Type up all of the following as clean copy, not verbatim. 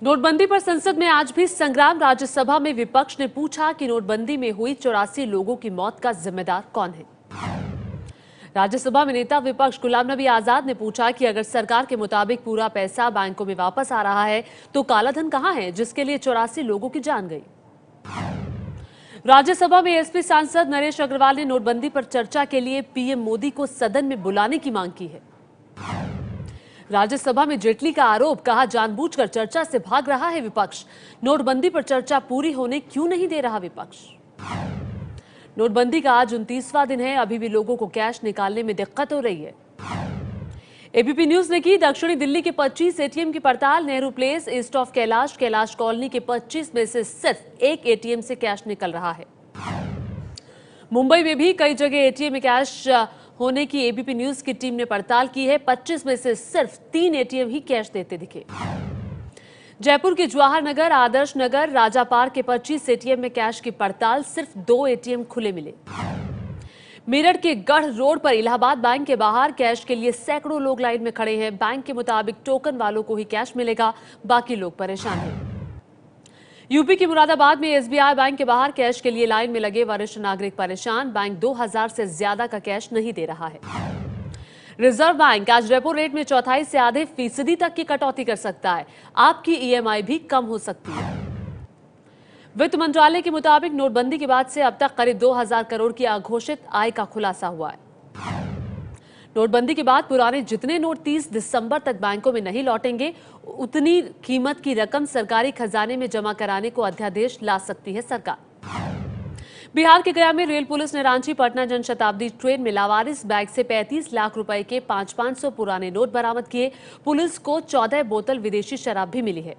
नोटबंदी पर संसद में आज भी संग्राम। राज्यसभा में विपक्ष ने पूछा कि नोटबंदी में हुई 84 लोगों की मौत का जिम्मेदार कौन है। राज्यसभा में नेता विपक्ष गुलाम नबी आजाद ने पूछा कि अगर सरकार के मुताबिक पूरा पैसा बैंकों में वापस आ रहा है तो कालाधन कहां है जिसके लिए 84 लोगों की जान गई। राज्यसभा में एसपी सांसद नरेश अग्रवाल ने नोटबंदी पर चर्चा के लिए पीएम मोदी को सदन में बुलाने की मांग की है। राज्यसभा में जेटली का आरोप, कहा जानबूझकर चर्चा से भाग रहा है विपक्ष। नोटबंदी पर चर्चा पूरी होने क्यों नहीं दे रहा विपक्ष। नोटबंदी का आज 29वां दिन है, अभी भी लोगों को कैश निकालने में दिक्कत हो रही है। एबीपी न्यूज ने की दक्षिणी दिल्ली के 25 एटीएम की पड़ताल। Nehru place, east of Kailash, Kailash colony के 25 में से सिर्फ एक एटीएम से कैश निकल रहा है। मुंबई में भी कई जगह एटीएम में कैश होने की एबीपी न्यूज की टीम ने पड़ताल की है। 25 में से सिर्फ 3 एटीएम ही कैश देते दिखे। जयपुर के जवाहर नगर, आदर्श नगर, राजा पार्क के 25 एटीएम में कैश की पड़ताल, सिर्फ 2 एटीएम खुले मिले। मेरठ के गढ़ रोड पर इलाहाबाद बैंक के बाहर कैश के लिए सैकड़ों लोग लाइन में खड़े हैं। बैंक के मुताबिक टोकन वालों को ही कैश मिलेगा, बाकी लोग परेशान हैं। यूपी के मुरादाबाद में एसबीआई बैंक के बाहर कैश के लिए लाइन में लगे वरिष्ठ नागरिक परेशान। बैंक 2000 से ज्यादा का कैश नहीं दे रहा है। रिजर्व बैंक आज रेपो रेट में 1/4 से आधे फीसदी तक की कटौती कर सकता है। आपकी ईएमआई भी कम हो सकती है। वित्त मंत्रालय के मुताबिक नोटबंदी के बाद से अब तक करीब 2000 करोड़ की अघोषित आय का खुलासा हुआ है। नोटबंदी के बाद पुराने जितने नोट 30 दिसंबर तक बैंकों में नहीं लौटेंगे, उतनी कीमत की रकम सरकारी खजाने में जमा कराने को अध्यादेश ला सकती है सरकार। बिहार के गया में रेल पुलिस ने रांची पटना जनशताब्दी ट्रेन में लावारिस बैग से 35 लाख रुपए के 500 पुराने नोट बरामद किए। पुलिस को 14 बोतल विदेशी शराब भी मिली है।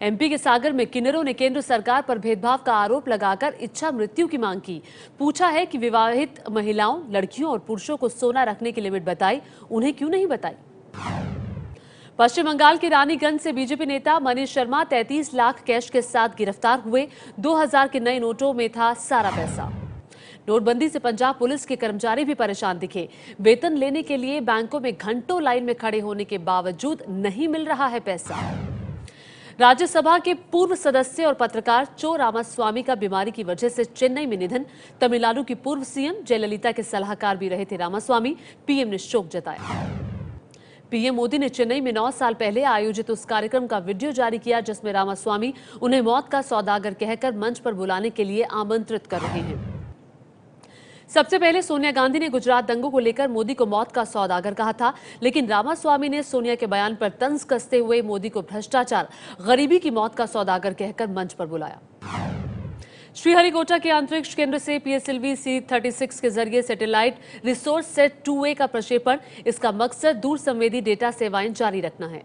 एमपी के सागर में किन्नरों ने केंद्र सरकार पर भेदभाव का आरोप लगाकर इच्छा मृत्यु की मांग की। पूछा है कि विवाहित महिलाओं, लड़कियों और पुरुषों को सोना रखने की लिमिट बताई, उन्हें क्यों नहीं बताई। पश्चिम बंगाल के रानीगंज से बीजेपी नेता मनीष शर्मा 33 लाख कैश के साथ गिरफ्तार हुए। 2000 के नए नोटों में था सारा पैसा। नोटबंदी से पंजाब पुलिस के कर्मचारी भी परेशान दिखे। वेतन लेने के लिए बैंकों में घंटों लाइन में खड़े होने के बावजूद नहीं मिल रहा है पैसा। राज्यसभा के पूर्व सदस्य और पत्रकार चो रामास्वामी का बीमारी की वजह से चेन्नई में निधन। तमिलनाडु की पूर्व सीएम जयललिता के सलाहकार भी रहे थे रामास्वामी। पीएम ने शोक जताया। पीएम मोदी ने चेन्नई में 9 साल पहले आयोजित उस कार्यक्रम का वीडियो जारी किया जिसमें रामास्वामी उन्हें मौत का सौदागर कहकर मंच पर बुलाने के लिए आमंत्रित कर रहे हैं। सबसे पहले सोनिया गांधी ने गुजरात दंगों को लेकर मोदी को मौत का सौदागर कहा था, लेकिन रामास्वामी ने सोनिया के बयान पर तंज कसते हुए मोदी को भ्रष्टाचार, गरीबी की मौत का सौदागर कहकर मंच पर बुलाया। श्रीहरिकोटा के अंतरिक्ष केंद्र से पीएसएलवी C-36 के जरिए सैटेलाइट रिसोर्स सेट 2A का प्रक्षेपण। इसका मकसद दूर संवेदी डेटा सेवाएं जारी रखना है।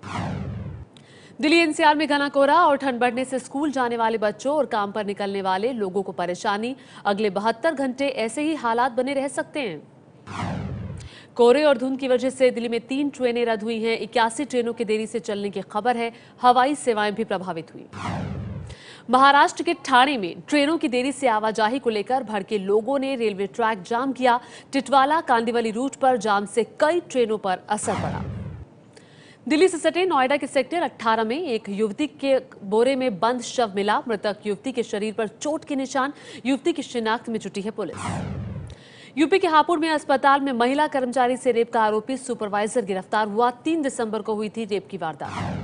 दिल्ली एनसीआर में घना कोहरा और ठंड बढ़ने से स्कूल जाने वाले बच्चों और काम पर निकलने वाले लोगों को परेशानी। अगले 72 घंटे ऐसे ही हालात बने रह सकते हैं। कोहरे और धुंध की वजह से दिल्ली में 3 ट्रेनें रद्द हुई हैं। 81 ट्रेनों की देरी से चलने की खबर है। हवाई सेवाएं भी प्रभावित हुई। महाराष्ट्र के ठाणे में ट्रेनों की देरी से आवाजाही को लेकर भड़के लोगों ने रेलवे ट्रैक जाम किया। टिटवाला कांदिवली रूट पर जाम से कई ट्रेनों पर असर पड़ा। दिल्ली से सटे नोएडा के सेक्टर 18 में एक युवती के बोरे में बंद शव मिला। मृतक युवती के शरीर पर चोट के निशान। युवती की शिनाख्त में जुटी है पुलिस। यूपी के हापुड़ में अस्पताल में महिला कर्मचारी से रेप का आरोपी सुपरवाइजर गिरफ्तार हुआ। 3 दिसंबर को हुई थी रेप की वारदात।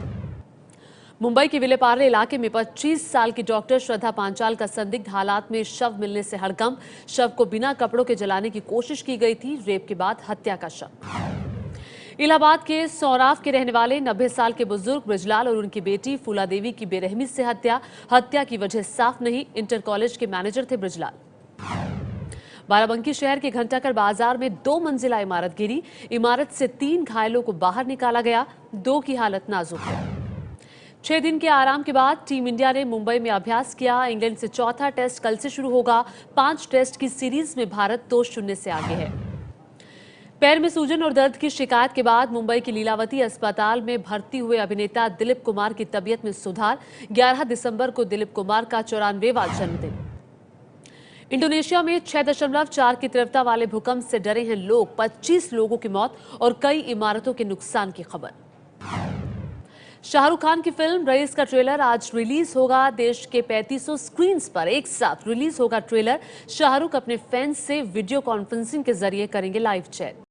मुंबई के विलेपार्ले इलाके में 25 साल की डॉक्टर श्रद्धा पांचाल का संदिग्ध हालात में शव मिलने से हड़कंप। शव को बिना कपड़ों के जलाने की कोशिश की गई थी। रेप के बाद हत्या का शक। इलाहाबाद के सौराव के रहने वाले 90 साल के बुजुर्ग ब्रिजलाल और उनकी बेटी फूला देवी की बेरहमी से हत्या। हत्या की वजह साफ नहीं। इंटर कॉलेज के मैनेजर थे ब्रिजलाल। बाराबंकी शहर के घंटाकर बाजार में 2 मंजिला इमारत गिरी। इमारत से 3 घायलों को बाहर निकाला गया। 2 की हालत नाजुक है। 6 दिन के आराम के बाद टीम इंडिया ने मुंबई में अभ्यास किया। इंग्लैंड से चौथा टेस्ट कल से शुरू होगा। 5 टेस्ट की सीरीज में भारत 2-0 से आगे है। पैर में सूजन और दर्द की शिकायत के बाद मुंबई के लीलावती अस्पताल में भर्ती हुए अभिनेता दिलीप कुमार की तबीयत में सुधार। 11 दिसंबर को दिलीप कुमार का 94वां जन्मदिन। इंडोनेशिया में 6.4 की तीव्रता वाले भूकंप से डरे हैं लोग। 25 लोगों की मौत और कई इमारतों के नुकसान की खबर। शाहरुख खान की फिल्म रईस का ट्रेलर आज रिलीज होगा। देश के 3500 स्क्रीन्स पर एक साथ रिलीज होगा ट्रेलर। शाहरुख अपने फैंस से वीडियो कॉन्फ्रेंसिंग के जरिए करेंगे लाइव चैट।